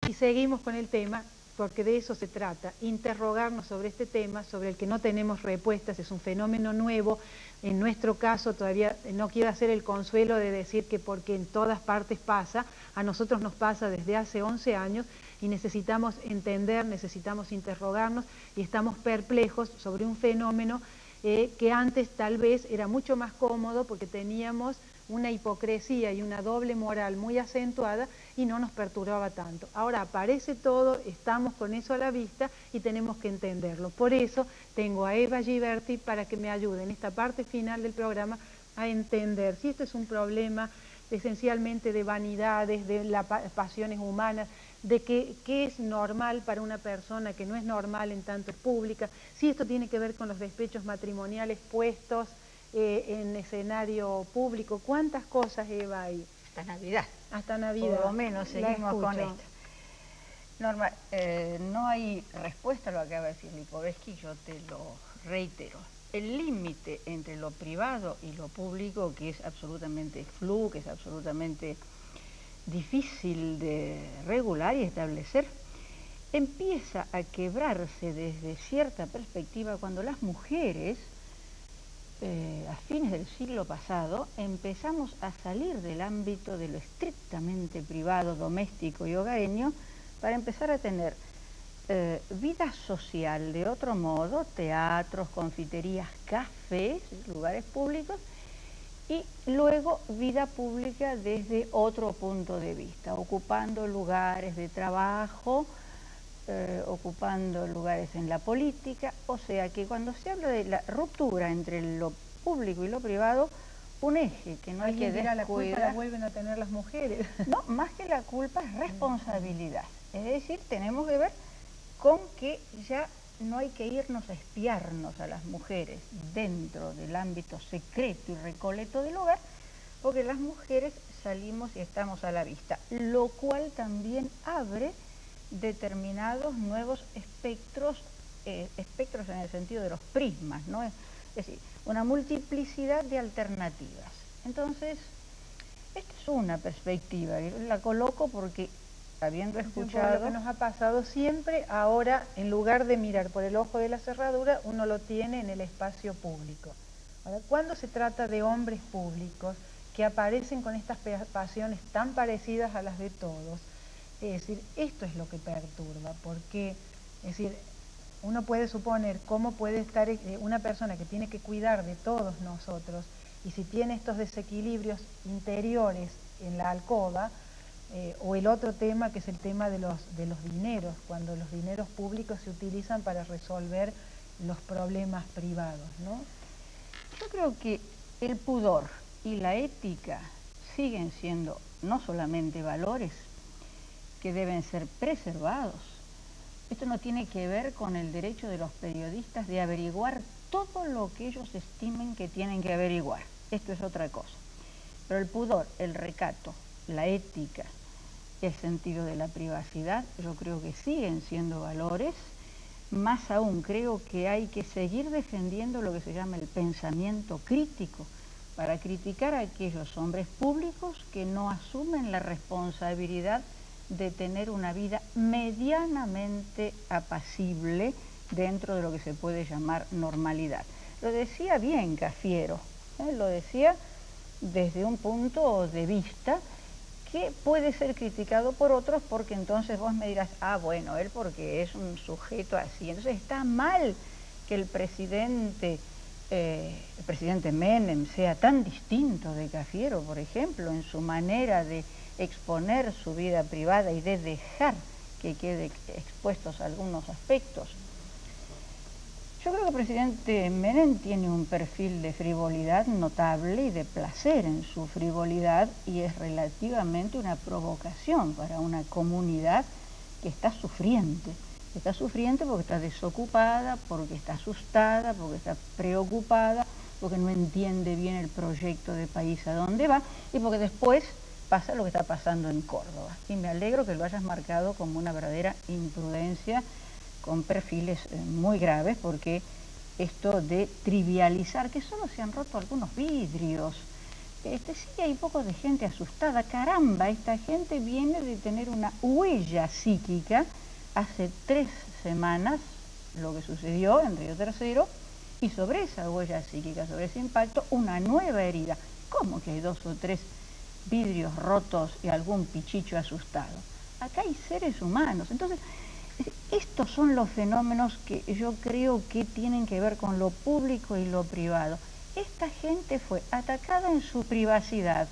Y seguimos con el tema, porque de eso se trata, interrogarnos sobre este tema, sobre el que no tenemos respuestas, es un fenómeno nuevo. En nuestro caso todavía no quiero hacer el consuelo de decir que porque en todas partes pasa, a nosotros nos pasa desde hace 11 años y necesitamos entender, necesitamos interrogarnos y estamos perplejos sobre un fenómeno que antes tal vez era mucho más cómodo porque teníamos una hipocresía y una doble moral muy acentuada y no nos perturbaba tanto. Ahora aparece todo, estamos con eso a la vista y tenemos que entenderlo. Por eso tengo a Eva Giberti para que me ayude en esta parte final del programa a entender si esto es un problema esencialmente de vanidades, de las pasiones humanas, de qué es normal para una persona, que no es normal en tanto es pública, si esto tiene que ver con los despechos matrimoniales puestos en escenario público. ¿Cuántas cosas, Eva, hay? Hasta Navidad. Hasta Navidad. Por lo menos seguimos con esto. Norma, no hay respuesta a lo que acaba de decir Lipovetsky, yo te lo reitero. El límite entre lo privado y lo público, que es absolutamente fluo, que es absolutamente difícil de regular y establecer, empieza a quebrarse desde cierta perspectiva cuando las mujeres, a fines del siglo pasado, empezamos a salir del ámbito de lo estrictamente privado, doméstico y hogareño, para empezar a tener vida social de otro modo, teatros, confiterías, cafés, lugares públicos, y luego vida pública desde otro punto de vista, ocupando lugares de trabajo, ocupando lugares en la política. O sea que cuando se habla de la ruptura entre lo público y lo privado, un eje que no hay que descuidar. La culpa la vuelven a tener las mujeres. No, más que la culpa es responsabilidad. Es decir, tenemos que ver con que ya no hay que irnos a espiarnos a las mujeres dentro del ámbito secreto y recoleto del hogar, porque las mujeres salimos y estamos a la vista, lo cual también abre determinados nuevos espectros, espectros en el sentido de los prismas, ¿no? Es decir, una multiplicidad de alternativas. Entonces, esta es una perspectiva, y la coloco porque, habiendo escuchado... Lo que nos ha pasado siempre, ahora, en lugar de mirar por el ojo de la cerradura, uno lo tiene en el espacio público. Ahora, cuando se trata de hombres públicos que aparecen con estas pasiones tan parecidas a las de todos, es decir, esto es lo que perturba, porque, es decir, uno puede suponer cómo puede estar una persona que tiene que cuidar de todos nosotros, y si tiene estos desequilibrios interiores en la alcoba, o el otro tema que es el tema de los dineros, cuando los dineros públicos se utilizan para resolver los problemas privados, ¿no? Yo creo que el pudor y la ética siguen siendo no solamente valores que deben ser preservados. Esto no tiene que ver con el derecho de los periodistas de averiguar todo lo que ellos estimen que tienen que averiguar. Esto es otra cosa. Pero el pudor, el recato, la ética, el sentido de la privacidad, yo creo que siguen siendo valores. Más aún, creo que hay que seguir defendiendo lo que se llama el pensamiento crítico, para criticar a aquellos hombres públicos que no asumen la responsabilidad de tener una vida medianamente apacible dentro de lo que se puede llamar normalidad. Lo decía bien Cafiero, lo decía desde un punto de vista que puede ser criticado por otros, porque entonces vos me dirás, ah, bueno, él porque es un sujeto así. Entonces está mal que el presidente Menem sea tan distinto de Cafiero, por ejemplo, en su manera de exponer su vida privada y de dejar que quede expuestos algunos aspectos. Yo creo que el presidente Menem tiene un perfil de frivolidad notable y de placer en su frivolidad, y es relativamente una provocación para una comunidad que está sufriente. Está sufriente porque está desocupada, porque está asustada, porque está preocupada, porque no entiende bien el proyecto de país a dónde va, y porque después pasa lo que está pasando en Córdoba. Y me alegro que lo hayas marcado como una verdadera imprudencia, con perfiles muy graves, porque esto de trivializar, que solo se han roto algunos vidrios, sí hay un poco de gente asustada. Caramba, esta gente viene de tener una huella psíquica hace 3 semanas, lo que sucedió en Río Tercero, y sobre esa huella psíquica, sobre ese impacto, una nueva herida. ¿Cómo que hay 2 o 3 vidrios rotos y algún pichicho asustado? Acá hay seres humanos. Entonces, estos son los fenómenos que yo creo que tienen que ver con lo público y lo privado. Esta gente fue atacada en su privacidad.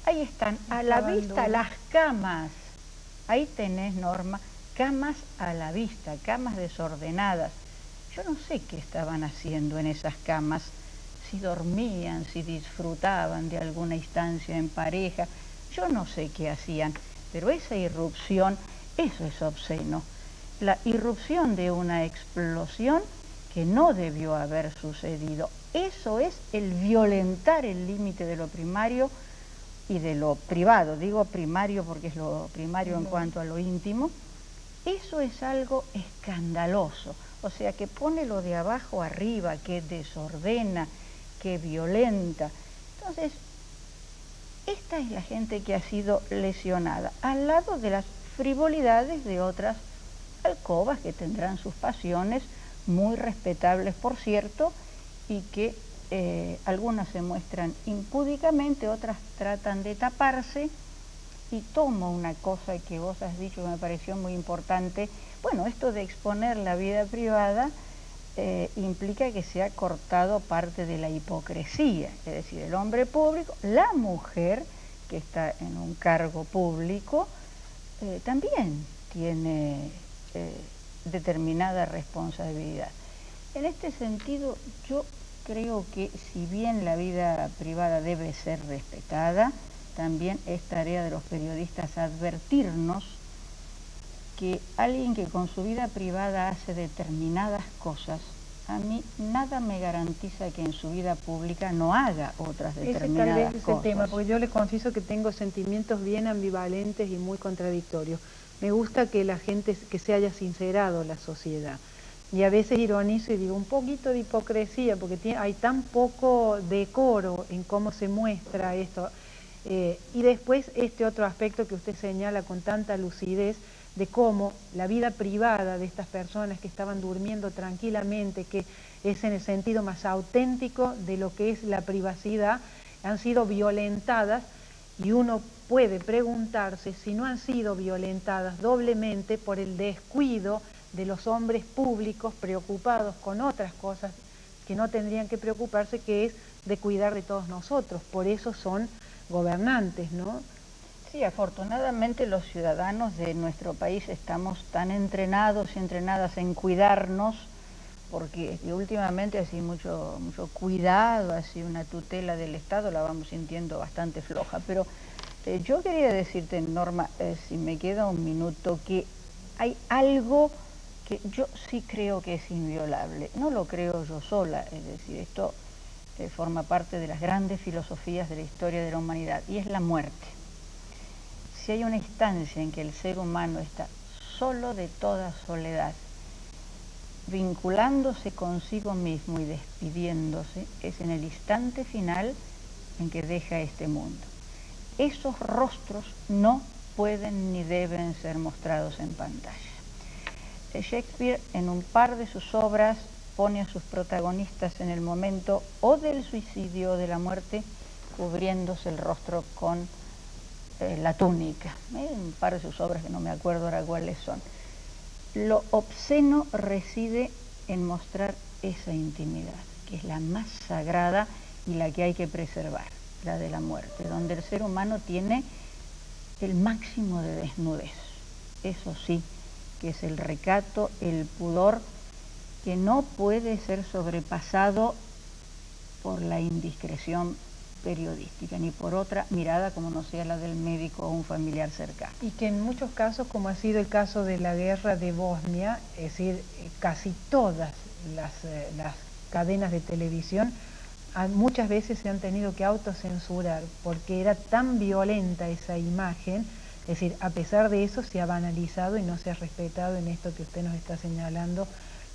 Ahí están, a la vista, las camas. Ahí tenés, Norma, camas a la vista, camas desordenadas. Yo no sé qué estaban haciendo en esas camas, si dormían, si disfrutaban de alguna instancia en pareja. Yo no sé qué hacían, pero esa irrupción, eso es obsceno. La irrupción de una explosión que no debió haber sucedido. Eso es el violentar el límite de lo primario y de lo privado. Digo primario porque es lo primario en cuanto a lo íntimo. Eso es algo escandaloso. O sea, que pone lo de abajo arriba, que desordena, que violenta. Entonces, esta es la gente que ha sido lesionada, al lado de las frivolidades de otras alcobas que tendrán sus pasiones, muy respetables por cierto, y que algunas se muestran impúdicamente, otras tratan de taparse. Y tomo una cosa que vos has dicho que me pareció muy importante. Bueno, esto de exponer la vida privada implica que se ha cortado parte de la hipocresía, es decir, el hombre público, la mujer que está en un cargo público, también tiene determinada responsabilidad. En este sentido, yo creo que si bien la vida privada debe ser respetada, también es tarea de los periodistas advertirnos que alguien que con su vida privada hace determinadas cosas, a mí nada me garantiza que en su vida pública no haga otras determinadas Ese tal vez es cosas. el tema, porque yo le confieso que tengo sentimientos bien ambivalentes y muy contradictorios. Me gusta que la gente, que se haya sincerado la sociedad. Y a veces ironizo y digo, un poquito de hipocresía, porque hay tan poco decoro en cómo se muestra esto. Y después este otro aspecto que usted señala con tanta lucidez, de cómo la vida privada de estas personas que estaban durmiendo tranquilamente, que es en el sentido más auténtico de lo que es la privacidad, han sido violentadas, y uno puede preguntarse si no han sido violentadas doblemente por el descuido de los hombres públicos preocupados con otras cosas que no tendrían que preocuparse, que es de cuidar de todos nosotros. Por eso son gobernantes, ¿no? Sí, afortunadamente los ciudadanos de nuestro país estamos tan entrenados y entrenadas en cuidarnos, porque últimamente así mucho cuidado, así una tutela del Estado la vamos sintiendo bastante floja. Pero yo quería decirte, Norma, si me queda un minuto, que hay algo que yo sí creo que es inviolable. No lo creo yo sola, es decir, esto forma parte de las grandes filosofías de la historia de la humanidad, y es la muerte. Si hay una instancia en que el ser humano está solo de toda soledad, vinculándose consigo mismo y despidiéndose, es en el instante final en que deja este mundo. Esos rostros no pueden ni deben ser mostrados en pantalla. Shakespeare en un par de sus obras pone a sus protagonistas en el momento o del suicidio o de la muerte cubriéndose el rostro con la túnica, un par de sus obras que no me acuerdo ahora cuáles son. Lo obsceno reside en mostrar esa intimidad, que es la más sagrada y la que hay que preservar, la de la muerte, donde el ser humano tiene el máximo de desnudez. Eso sí, que es el recato, el pudor, que no puede ser sobrepasado por la indiscreción periodística, ni por otra mirada como no sea la del médico o un familiar cercano. Y que en muchos casos, como ha sido el caso de la guerra de Bosnia, es decir, casi todas las cadenas de televisión muchas veces se han tenido que autocensurar porque era tan violenta esa imagen. Es decir, a pesar de eso se ha banalizado y no se ha respetado en esto que usted nos está señalando,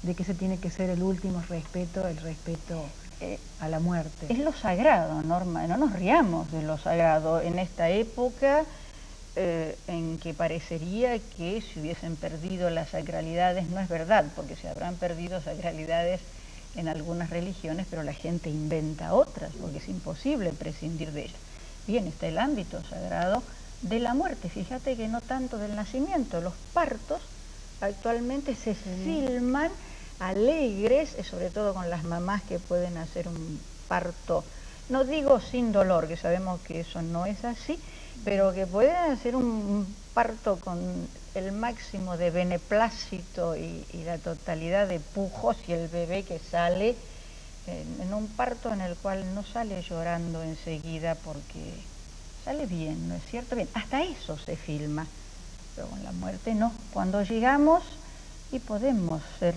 de que ese tiene que ser el último respeto, el respeto a la muerte. Es lo sagrado, Norma, no nos riamos de lo sagrado en esta época en que parecería que se hubiesen perdido las sacralidades. No es verdad, porque se habrán perdido sacralidades en algunas religiones, pero la gente inventa otras, porque es imposible prescindir de ellas. Bien, está el ámbito sagrado de la muerte. Fíjate que no tanto del nacimiento, los partos actualmente se filman alegres, sobre todo con las mamás que pueden hacer un parto, no digo sin dolor, que sabemos que eso no es así, pero que pueden hacer un parto con el máximo de beneplácito y la totalidad de pujos, y el bebé que sale en un parto en el cual no sale llorando enseguida porque sale bien, ¿no es cierto? Bien, hasta eso se filma, pero con la muerte no. Cuando llegamos y podemos ser...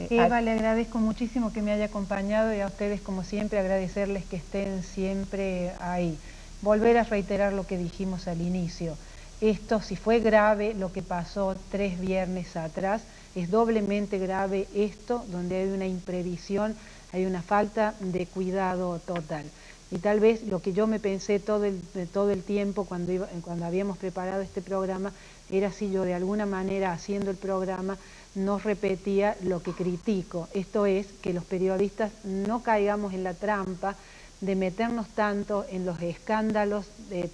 Eva, le agradezco muchísimo que me haya acompañado, y a ustedes, como siempre, agradecerles que estén siempre ahí. Volver a reiterar lo que dijimos al inicio. Esto, si fue grave lo que pasó 3 viernes atrás, es doblemente grave esto, donde hay una imprevisión, hay una falta de cuidado total. Y tal vez lo que yo me pensé todo el tiempo cuando habíamos preparado este programa era si yo de alguna manera, haciendo el programa, no repetía lo que critico. Esto es, que los periodistas no caigamos en la trampa de meternos tanto en los escándalos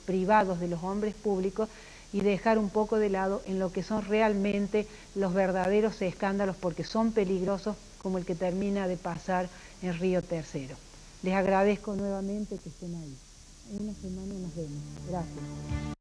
privados de los hombres públicos y dejar un poco de lado en lo que son realmente los verdaderos escándalos, porque son peligrosos, como el que termina de pasar en Río Tercero. Les agradezco nuevamente que estén ahí. En una semana nos vemos. Gracias.